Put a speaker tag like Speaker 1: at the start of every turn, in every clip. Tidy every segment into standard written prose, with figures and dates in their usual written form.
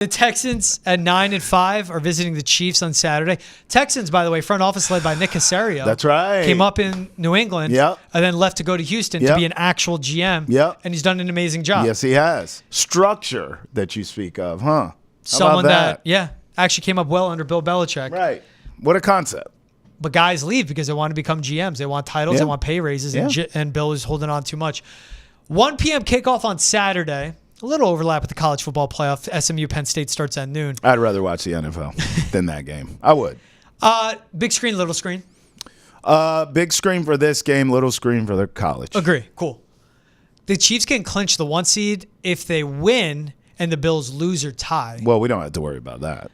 Speaker 1: The Texans at 9-5 are visiting the Chiefs on Saturday. Texans, by the way, front office led by Nick Caserio.
Speaker 2: That's right.
Speaker 1: Came up in New England
Speaker 2: Yep.
Speaker 1: and then left to go to Houston to be an actual GM.
Speaker 2: Yep.
Speaker 1: And he's done an amazing job.
Speaker 2: Yes, he has. Structure that you speak of, huh? How
Speaker 1: Someone
Speaker 2: about
Speaker 1: that actually came up well under Bill Belichick.
Speaker 2: Right. What a concept.
Speaker 1: But guys leave because they want to become GMs. They want titles. They want pay raises. And Bill is holding on too much. 1 p.m. kickoff on Saturday. A little overlap with the college football playoff. SMU Penn State starts at noon.
Speaker 2: I'd rather watch the NFL than that game. I would.
Speaker 1: Big screen, little screen?
Speaker 2: Big screen for this game, little screen for the college.
Speaker 1: Agree. Cool. The Chiefs can clinch the 1 seed if they win and the Bills lose or tie.
Speaker 2: Well, we don't have to worry about that.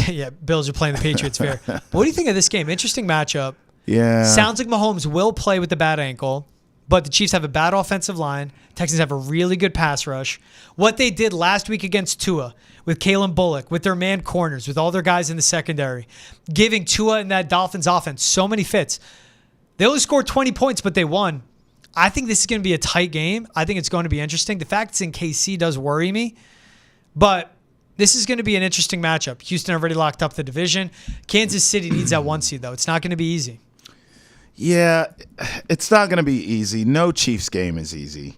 Speaker 1: Yeah, Bills are playing the Patriots fair. But what do you think of this game? Interesting matchup.
Speaker 2: Yeah.
Speaker 1: Sounds like Mahomes will play with the bad ankle, but the Chiefs have a bad offensive line. Texans have a really good pass rush. What they did last week against Tua with Kalen Bullock, with their man corners, with all their guys in the secondary, giving Tua and that Dolphins offense so many fits. They only scored 20 points, but they won. I think this is going to be a tight game. I think it's going to be interesting. The fact it's in KC does worry me, but this is going to be an interesting matchup. Houston already locked up the division. Kansas City needs that 1 seed, though. It's not going to be easy.
Speaker 2: Yeah, it's not going to be easy. No Chiefs game is easy.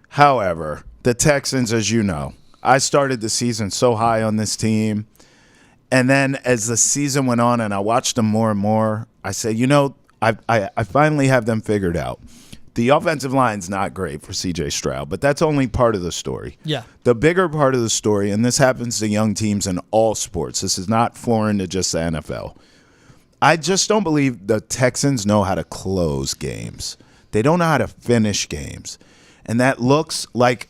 Speaker 2: However, the Texans, as you know, I started the season so high on this team. And then as the season went on and I watched them more and more, I said, I finally have them figured out. The offensive line's not great for C.J. Stroud, but that's only part of the story.
Speaker 1: Yeah.
Speaker 2: The bigger part of the story, and this happens to young teams in all sports. This is not foreign to just the NFL. I just don't believe the Texans know how to close games. They don't know how to finish games. And that looks like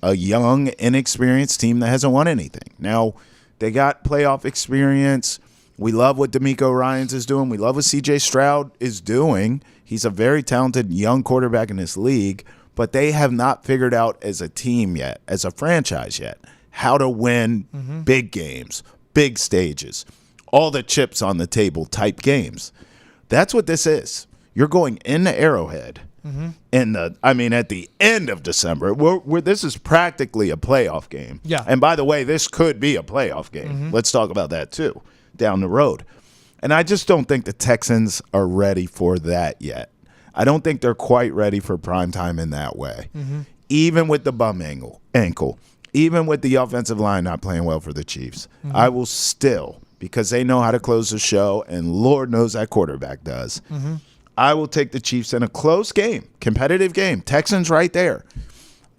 Speaker 2: a young, inexperienced team that hasn't won anything. Now, they got playoff experience. We love what DeMeco Ryans is doing. We love what C.J. Stroud is doing. He's a very talented young quarterback in this league, but they have not figured out as a team yet, as a franchise yet, how to win big games, big stages, all the chips on the table type games. That's what this is. You're going into Arrowhead at the end of December. This is practically a playoff game.
Speaker 1: Yeah.
Speaker 2: And by the way, this could be a playoff game. Let's talk about that too down the road. And I just don't think the Texans are ready for that yet. I don't think they're quite ready for prime time in that way. Even with the bum ankle, even with the offensive line not playing well for the Chiefs, I will still, because they know how to close the show, and Lord knows that quarterback does, I will take the Chiefs in a close game, competitive game. Texans right there.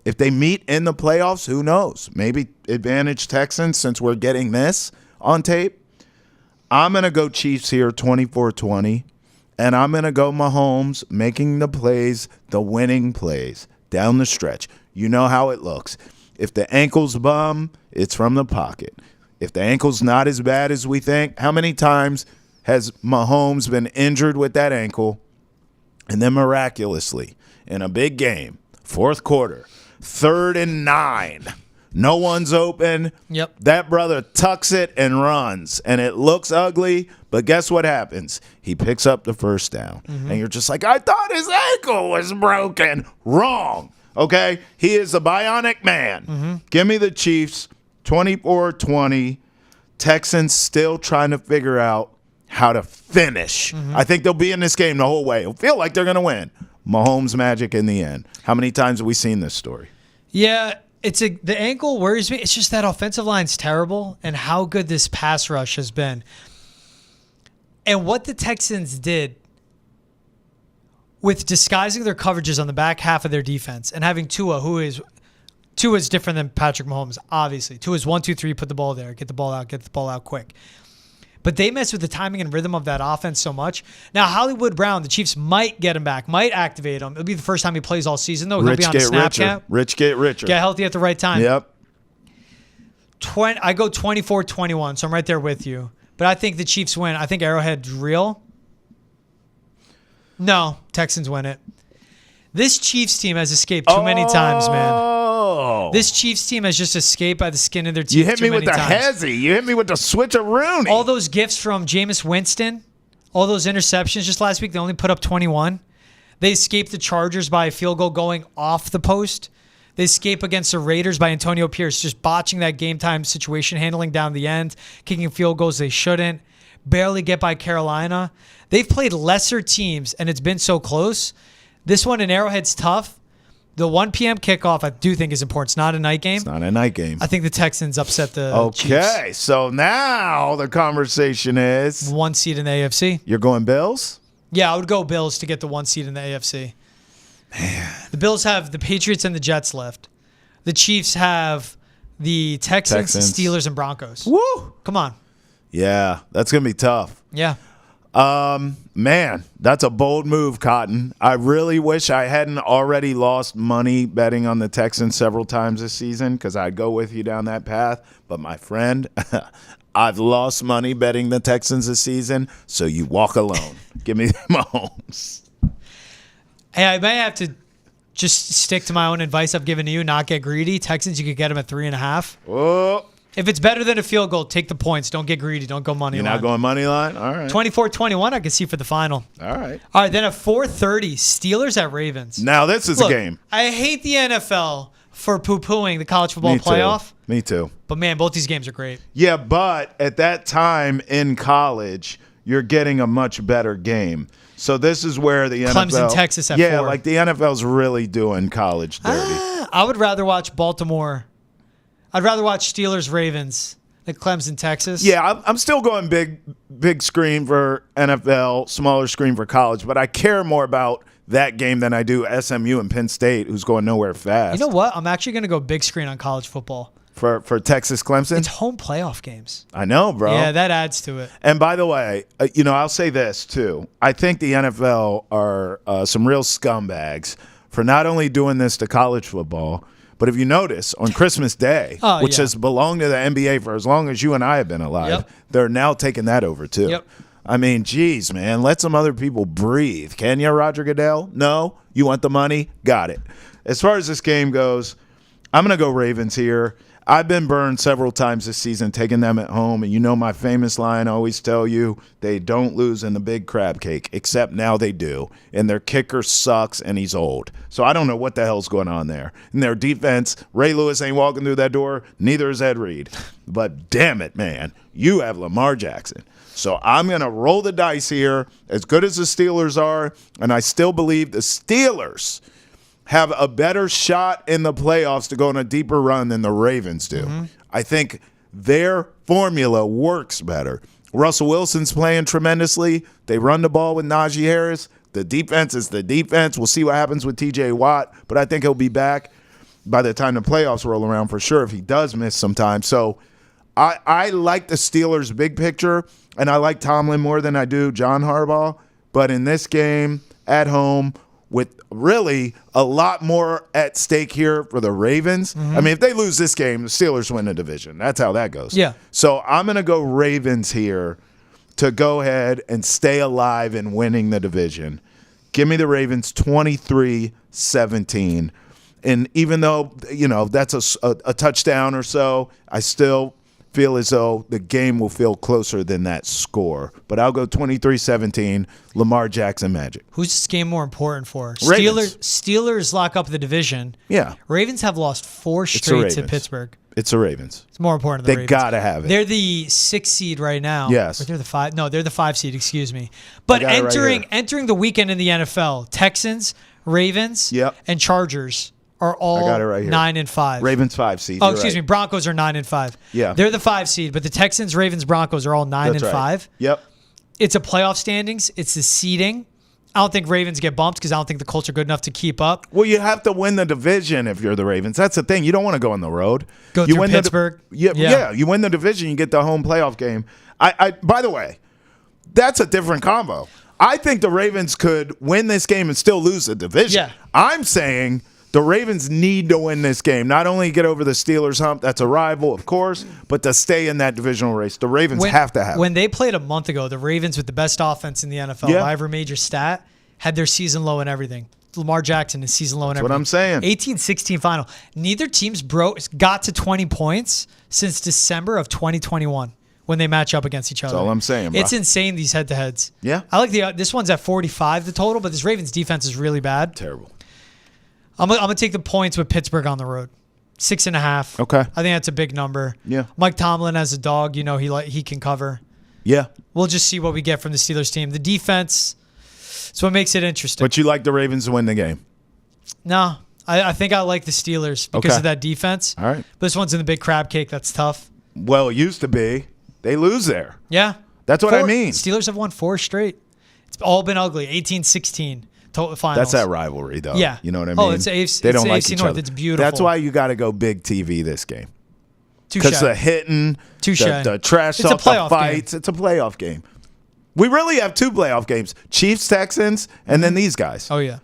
Speaker 2: If they meet in the playoffs, who knows? Maybe advantage Texans since we're getting this on tape. I'm going to go Chiefs here 24-20, and I'm going to go Mahomes making the plays, the winning plays down the stretch. You know how it looks. If the ankle's bum, it's from the pocket. If the ankle's not as bad as we think, how many times has Mahomes been injured with that ankle and then miraculously in a big game, fourth quarter, 3rd and 9, no one's open.
Speaker 1: Yep.
Speaker 2: That brother tucks it and runs, and it looks ugly, but guess what happens? He picks up the first down, and you're just like, I thought his ankle was broken. Wrong, okay? He is a bionic man. Give me the Chiefs, 24-20. Texans still trying to figure out how to finish. I think they'll be in this game the whole way. It'll feel like they're going to win. Mahomes magic in the end. How many times have we seen this story?
Speaker 1: Yeah. The ankle worries me. It's just that offensive line's terrible and how good this pass rush has been. And what the Texans did with disguising their coverages on the back half of their defense and having Tua is different than Patrick Mahomes, obviously. Tua's 1-2-3, put the ball there, get the ball out quick. But they mess with the timing and rhythm of that offense so much. Now, Hollywood Brown, the Chiefs might get him back, might activate him. It'll be the first time he plays all season, though. He'll be on snap count.
Speaker 2: Rich get richer.
Speaker 1: Get healthy at the right time.
Speaker 2: Yep.
Speaker 1: I go 24-21, so I'm right there with you. But I think the Chiefs win. I think Arrowhead's real. No, Texans win it. This Chiefs team has escaped too many times, man. This Chiefs team has just escaped by the skin of their teeth.
Speaker 2: You hit me with the hezzy. You hit me with the switcheroonie.
Speaker 1: All those gifts from Jameis Winston, all those interceptions just last week, they only put up 21. They escaped the Chargers by a field goal going off the post. They escape against the Raiders by Antonio Pierce, just botching that game time situation, handling down the end, kicking field goals they shouldn't, barely get by Carolina. They've played lesser teams, and it's been so close. This one in Arrowhead's tough. The 1 p.m. kickoff, I do think, is important. It's not a night game.
Speaker 2: It's not a night game.
Speaker 1: I think the Texans upset the Chiefs.
Speaker 2: Okay, so now the conversation is
Speaker 1: 1 seed in the AFC.
Speaker 2: You're going Bills?
Speaker 1: Yeah, I would go Bills to get the 1 seed in the AFC. Man. The Bills have the Patriots and the Jets left. The Chiefs have the Texans. Steelers, and Broncos.
Speaker 2: Woo!
Speaker 1: Come on.
Speaker 2: Yeah, that's going to be tough.
Speaker 1: Yeah.
Speaker 2: Man, that's a bold move, Cotton. I really wish I hadn't already lost money betting on the Texans several times this season because I'd go with you down that path. But my friend, I've lost money betting the Texans this season, so you walk alone. Give me Mahomes.
Speaker 1: Hey, I may have to just stick to my own advice I've given to you, not get greedy. Texans, you could get them at 3.5.
Speaker 2: Whoa.
Speaker 1: If it's better than a field goal, take the points. Don't get greedy. Don't go money line.
Speaker 2: You're not going money line? All right.
Speaker 1: 24-21 I can see for the final.
Speaker 2: All right.
Speaker 1: All right, then at 4:30, Steelers at Ravens.
Speaker 2: Now this is a game.
Speaker 1: I hate the NFL for poo-pooing the college football playoff.
Speaker 2: Me too.
Speaker 1: But, man, both these games are great.
Speaker 2: Yeah, but at that time in college, you're getting a much better game. So this is where the NFL...
Speaker 1: Clemson, Texas at 4.
Speaker 2: Yeah, like the NFL's really doing college dirty.
Speaker 1: I would rather watch Baltimore. I'd rather watch Steelers, Ravens than Clemson, Texas.
Speaker 2: Yeah, I'm still going big screen for NFL, smaller screen for college, but I care more about that game than I do SMU and Penn State, who's going nowhere fast.
Speaker 1: You know what? I'm actually going to go big screen on college football.
Speaker 2: For Texas, Clemson?
Speaker 1: It's home playoff games.
Speaker 2: I know, bro.
Speaker 1: Yeah, that adds to it.
Speaker 2: And by the way, I'll say this, too. I think the NFL are some real scumbags for not only doing this to college football, but if you notice, on Christmas Day, which has belonged to the NBA for as long as you and I have been alive, they're now taking that over, too.
Speaker 1: Yep.
Speaker 2: I mean, geez, man, let some other people breathe. Can you, Roger Goodell? No? You want the money? Got it. As far as this game goes, I'm going to go Ravens here. I've been burned several times this season taking them at home, and you know my famous line I always tell you, they don't lose in the big crab cake, except now they do, and their kicker sucks, and he's old. So I don't know what the hell's going on there. And their defense, Ray Lewis ain't walking through that door, neither is Ed Reed. But damn it, man, you have Lamar Jackson. So I'm going to roll the dice here, as good as the Steelers are, and I still believe the Steelers have a better shot in the playoffs to go on a deeper run than the Ravens do. Mm-hmm. I think their formula works better. Russell Wilson's playing tremendously. They run the ball with Najee Harris. The defense is the defense. We'll see what happens with TJ Watt, but I think he'll be back by the time the playoffs roll around for sure if he does miss some time. So I like the Steelers' big picture, and I like Tomlin more than I do John Harbaugh. But in this game, at home, with really a lot more at stake here for the Ravens. Mm-hmm. I mean, if they lose this game, the Steelers win the division. That's how that goes.
Speaker 1: Yeah.
Speaker 2: So I'm going to go Ravens here to go ahead and stay alive in winning the division. Give me the Ravens 23-17. And even though, that's a touchdown or so, I still feel as though the game will feel closer than that score. But I'll go 23-17, Lamar Jackson Magic.
Speaker 1: Who's this game more important for?
Speaker 2: Ravens.
Speaker 1: Steelers lock up the division.
Speaker 2: Yeah.
Speaker 1: Ravens have lost 4 straight to Pittsburgh.
Speaker 2: It's the Ravens.
Speaker 1: It's more important than the
Speaker 2: Ravens.
Speaker 1: They
Speaker 2: got to have it.
Speaker 1: They're the 6th seed right now.
Speaker 2: Yes.
Speaker 1: Or they're the 5. No, they're the 5 seed, excuse me. But entering the weekend in the NFL, Texans, Ravens, and Chargers are all 9-5.
Speaker 2: Ravens 5 seed.
Speaker 1: Oh, excuse me. Broncos are 9-5.
Speaker 2: Yeah.
Speaker 1: They're the 5 seed, but the Texans, Ravens, Broncos are all 9-5.
Speaker 2: Right. Yep.
Speaker 1: It's a playoff standings. It's the seeding. I don't think Ravens get bumped because I don't think the Colts are good enough to keep up.
Speaker 2: Well, you have to win the division if you're the Ravens. That's the thing. You don't want to go on the road.
Speaker 1: Go through Pittsburgh.
Speaker 2: Yeah. You win the division, you get the home playoff game. By the way, that's a different combo. I think the Ravens could win this game and still lose the division.
Speaker 1: Yeah.
Speaker 2: I'm saying the Ravens need to win this game. Not only get over the Steelers hump, that's a rival, of course, but to stay in that divisional race. The Ravens have to have it.
Speaker 1: When they played a month ago, the Ravens with the best offense in the NFL by every major stat had their season low and everything. Lamar Jackson is season low and everything.
Speaker 2: That's what I'm saying.
Speaker 1: 18-16 final. Neither team's got to 20 points since December of 2021 when they match up against each other.
Speaker 2: That's all I'm saying, bro.
Speaker 1: It's insane, these head-to-heads.
Speaker 2: Yeah.
Speaker 1: I like this one's at 45, the total, but this Ravens defense is really bad.
Speaker 2: Terrible.
Speaker 1: I'm gonna take the points with Pittsburgh on the road. 6.5.
Speaker 2: Okay.
Speaker 1: I think that's a big number.
Speaker 2: Yeah.
Speaker 1: Mike Tomlin as a dog, he can cover.
Speaker 2: Yeah.
Speaker 1: We'll just see what we get from the Steelers team. The defense is what makes it interesting.
Speaker 2: But you like the Ravens to win the game?
Speaker 1: No, I think I like the Steelers because of that defense.
Speaker 2: All right.
Speaker 1: But this one's in the big crab cake. That's tough.
Speaker 2: Well, it used to be. They lose there.
Speaker 1: Yeah.
Speaker 2: That's what I mean.
Speaker 1: Steelers have won 4 straight. It's all been ugly. 18-16 total finals.
Speaker 2: That's that rivalry, though.
Speaker 1: Yeah.
Speaker 2: You know what I mean?
Speaker 1: Oh, it's AFC,
Speaker 2: they don't
Speaker 1: it's
Speaker 2: like
Speaker 1: AFC
Speaker 2: each
Speaker 1: North.
Speaker 2: other.
Speaker 1: It's beautiful.
Speaker 2: That's why you got to go big TV this game.
Speaker 1: Touche.
Speaker 2: Because the hitting, the trash
Speaker 1: It's a
Speaker 2: talk, the
Speaker 1: playoff
Speaker 2: fights, it's a playoff game. We really have 2 playoff games: Chiefs, Texans, and then these guys.
Speaker 1: Oh, yeah.